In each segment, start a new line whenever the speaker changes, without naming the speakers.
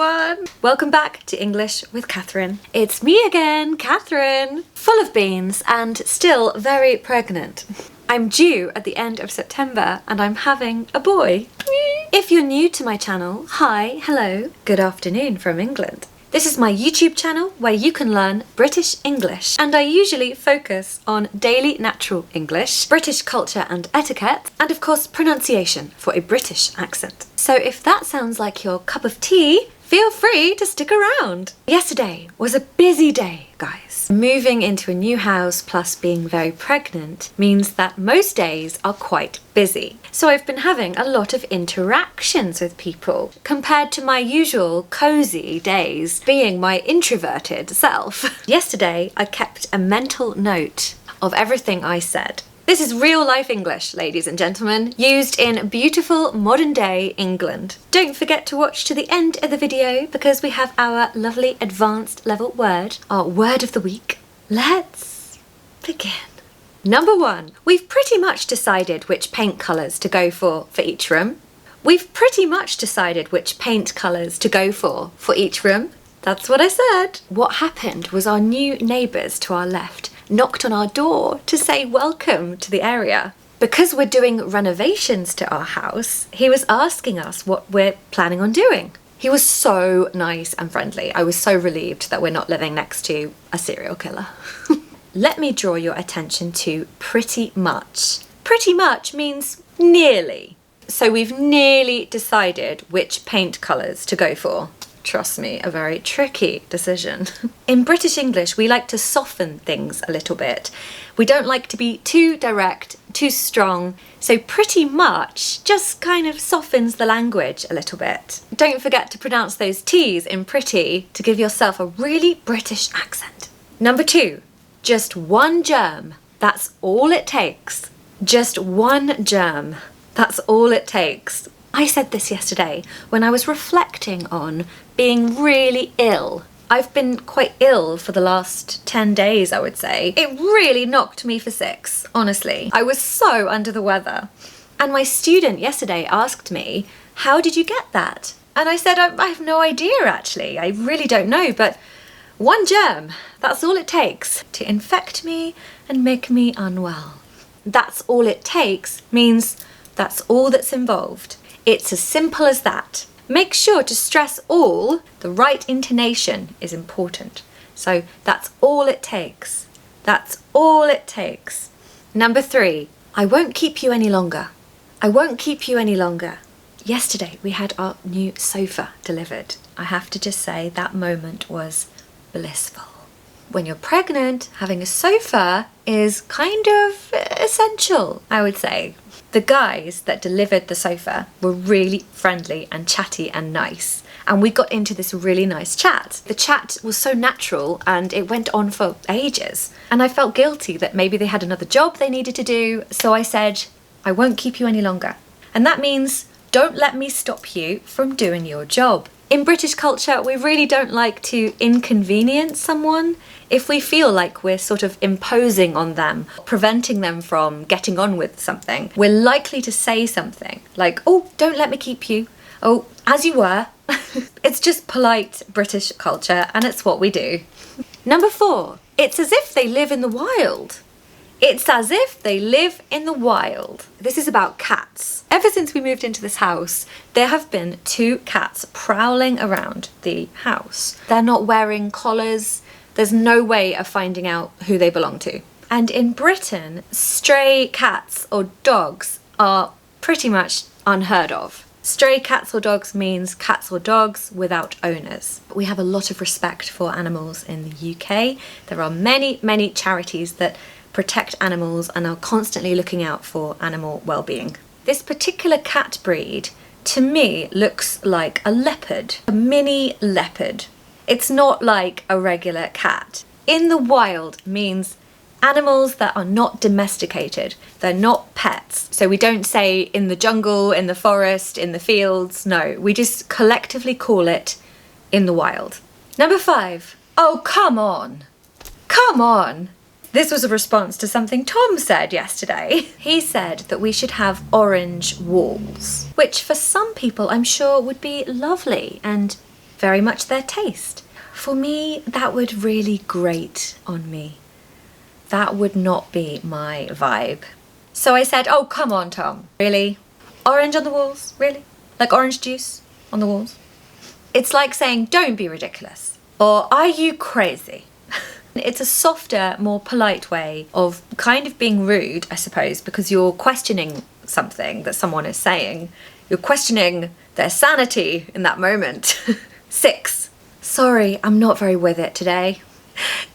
everyone! Welcome back to English with Katharine. It's me again, Katharine, full of beans and still very pregnant. I'm due at the end of September and I'm having a boy. If you're new to my channel, hi, hello, good afternoon from England. This is my YouTube channel where you can learn British English, and I usually focus on daily natural English, British culture and etiquette, and of course pronunciation for a British accent. So if that sounds like your cup of tea, feel free to stick around. Yesterday was a busy day, guys. Moving into a new house plus being very pregnant means that most days are quite busy. So I've been having a lot of interactions with people compared to my usual cozy days being my introverted self. Yesterday, I kept a mental note of everything I said. This is real life English, ladies and gentlemen, used in beautiful modern day England. Don't forget to watch to the end of the video because we have our lovely advanced level word, our word of the week. Let's begin. Number 1, we've pretty much decided which paint colours to go for each room. We've pretty much decided which paint colours to go for each room. That's what I said. What happened was our new neighbours to our left knocked on our door to say welcome to the area. Because we're doing renovations to our house, he was asking us what we're planning on doing. He was so nice and friendly. I was so relieved that we're not living next to a serial killer. Let me draw your attention to pretty much. Pretty much means nearly. So we've nearly decided which paint colours to go for. Trust me, a very tricky decision. In British English, we like to soften things a little bit. We don't like to be too direct, too strong, so pretty much just kind of softens the language a little bit. Don't forget to pronounce those T's in pretty to give yourself a really British accent. Number 2, just one germ. That's all it takes. Just one germ. That's all it takes. I said this yesterday when I was reflecting on being really ill. I've been quite ill for the last 10 days, I would say. It really knocked me for 6, honestly. I was so under the weather. And my student yesterday asked me, how did you get that? And I said, I have no idea actually. I really don't know, but one germ, that's all it takes to infect me and make me unwell. That's all it takes means that's all that's involved. It's as simple as that. Make sure to stress all. The right intonation is important. So that's all it takes. That's all it takes. Number 3, I won't keep you any longer. I won't keep you any longer. Yesterday we had our new sofa delivered. I have to just say that moment was blissful. When you're pregnant, having a sofa is kind of essential, I would say. The guys that delivered the sofa were really friendly and chatty and nice, and we got into this really nice chat. The chat was so natural and it went on for ages, and I felt guilty that maybe they had another job they needed to do, so I said, I won't keep you any longer. And that means don't let me stop you from doing your job. In British culture, we really don't like to inconvenience someone. If we feel like we're sort of imposing on them, preventing them from getting on with something, we're likely to say something like, oh, don't let me keep you. Oh, as you were. It's just polite British culture and it's what we do. Number 4, it's as if they live in the wild. It's as if they live in the wild. This is about cats. Ever since we moved into this house, there have been 2 cats prowling around the house. They're not wearing collars. There's no way of finding out who they belong to. And in Britain, stray cats or dogs are pretty much unheard of. Stray cats or dogs means cats or dogs without owners. We have a lot of respect for animals in the UK. There are many, many charities that protect animals and are constantly looking out for animal well-being. This particular cat breed, to me, looks like a leopard, a mini leopard. It's not like a regular cat. In the wild means animals that are not domesticated. They're not pets. So we don't say in the jungle, in the forest, in the fields. No, we just collectively call it in the wild. Number 5. Oh, come on. Come on. This was a response to something Tom said yesterday. He said that we should have orange walls, which for some people I'm sure would be lovely and very much their taste. For me, that would really grate on me. That would not be my vibe. So I said, oh, come on, Tom. Really? Orange on the walls? Really? Like orange juice on the walls? It's like saying, don't be ridiculous. Or are you crazy? It's a softer, more polite way of kind of being rude, I suppose, because you're questioning something that someone is saying. You're questioning their sanity in that moment. 6. Sorry, I'm not very with it today.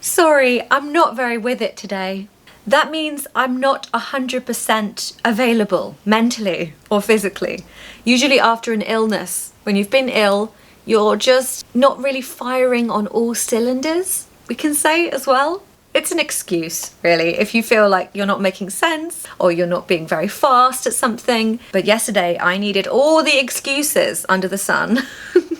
Sorry, I'm not very with it today. That means I'm not 100% available mentally or physically. Usually after an illness, when you've been ill, you're just not really firing on all cylinders, we can say as well. It's an excuse, really, if you feel like you're not making sense or you're not being very fast at something. But yesterday I needed all the excuses under the sun.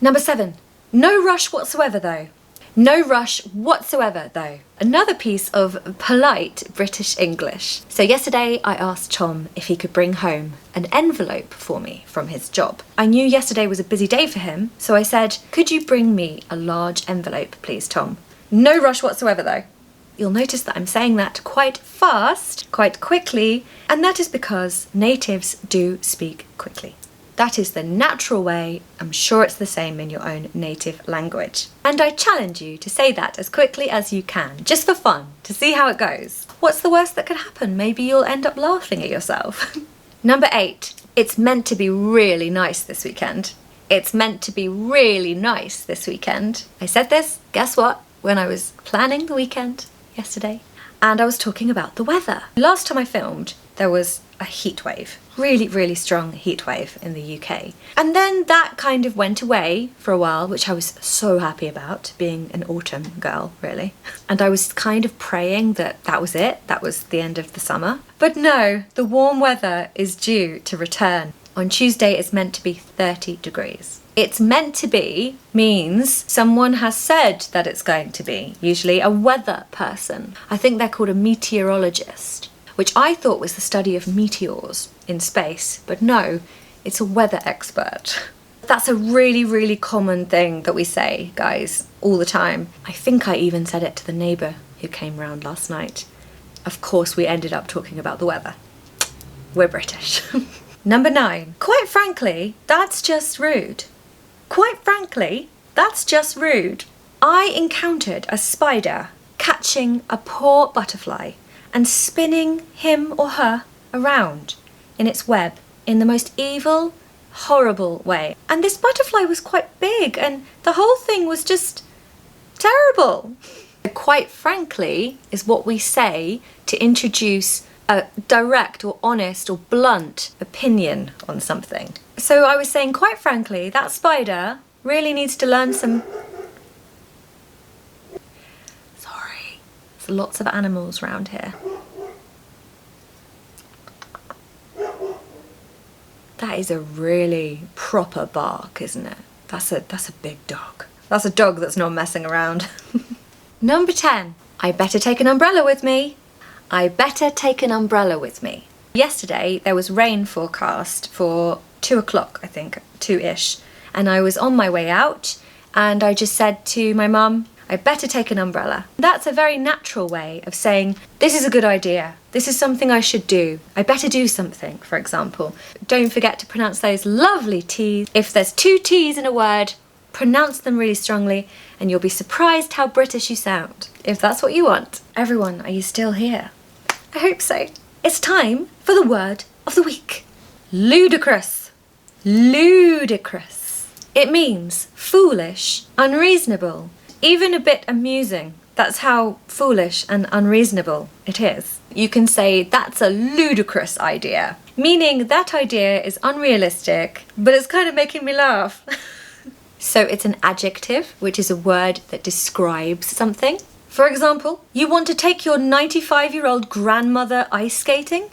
Number 7, no rush whatsoever though. No rush whatsoever though. Another piece of polite British English. So yesterday I asked Tom if he could bring home an envelope for me from his job. I knew yesterday was a busy day for him, so I said, could you bring me a large envelope please, Tom? No rush whatsoever though. You'll notice that I'm saying that quite fast, quite quickly, and that is because natives do speak quickly. That is the natural way. I'm sure it's the same in your own native language. And I challenge you to say that as quickly as you can, just for fun, to see how it goes. What's the worst that could happen? Maybe you'll end up laughing at yourself. Number 8, it's meant to be really nice this weekend. It's meant to be really nice this weekend. I said this, guess what, when I was planning the weekend yesterday. And I was talking about the weather. Last time I filmed, there was a heat wave. Really, really strong heat wave in the UK. And then that kind of went away for a while, which I was so happy about, being an autumn girl, really. And I was kind of praying that that was it, that was the end of the summer. But no, the warm weather is due to return. On Tuesday, it's meant to be 30 degrees. It's meant to be means someone has said that it's going to be, usually a weather person. I think they're called a meteorologist, which I thought was the study of meteors in space, but no, it's a weather expert. That's a really, really common thing that we say, guys, all the time. I think I even said it to the neighbour who came round last night. Of course, we ended up talking about the weather. We're British. Number 9, quite frankly, that's just rude. Quite frankly, that's just rude. I encountered a spider catching a poor butterfly and spinning him or her around in its web in the most evil, horrible way. And this butterfly was quite big and the whole thing was just terrible. Quite frankly is what we say to introduce a direct or honest or blunt opinion on something. So I was saying, quite frankly, that spider really needs to learn some... Sorry, there's lots of animals around here. That is a really proper bark, isn't it? That's a big dog. That's a dog that's not messing around. Number 10, I better take an umbrella with me. I better take an umbrella with me. Yesterday there was rain forecast for 2 o'clock, I think, 2-ish. And I was on my way out and I just said to my mum, I better take an umbrella. That's a very natural way of saying, this is a good idea. This is something I should do. I better do something, for example. Don't forget to pronounce those lovely T's. If there's 2 T's in a word, pronounce them really strongly and you'll be surprised how British you sound, if that's what you want. Everyone, are you still here? I hope so. It's time for the word of the week. Ludicrous. Ludicrous. It means foolish, unreasonable, even a bit amusing. That's how foolish and unreasonable it is. You can say that's a ludicrous idea, meaning that idea is unrealistic, but it's kind of making me laugh. So it's an adjective, which is a word that describes something. For example, you want to take your 95-year-old grandmother ice skating?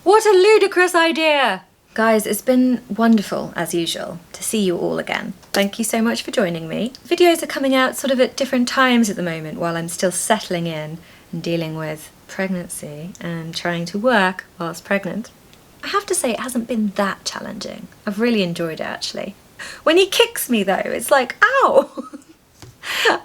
What a ludicrous idea! Guys, it's been wonderful, as usual, to see you all again. Thank you so much for joining me. Videos are coming out sort of at different times at the moment while I'm still settling in and dealing with pregnancy and trying to work whilst pregnant. I have to say it hasn't been that challenging. I've really enjoyed it, actually. When he kicks me though, it's like, ow!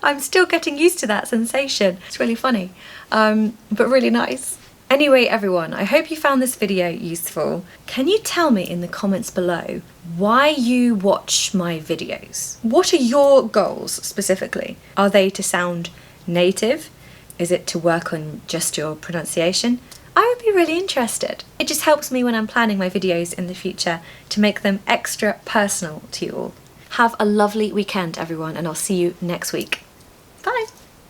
I'm still getting used to that sensation. It's really funny, but really nice. Anyway, everyone, I hope you found this video useful. Can you tell me in the comments below why you watch my videos? What are your goals specifically? Are they to sound native? Is it to work on just your pronunciation? I would be really interested. It just helps me when I'm planning my videos in the future to make them extra personal to you all. Have a lovely weekend, everyone, and I'll see you next week. Bye!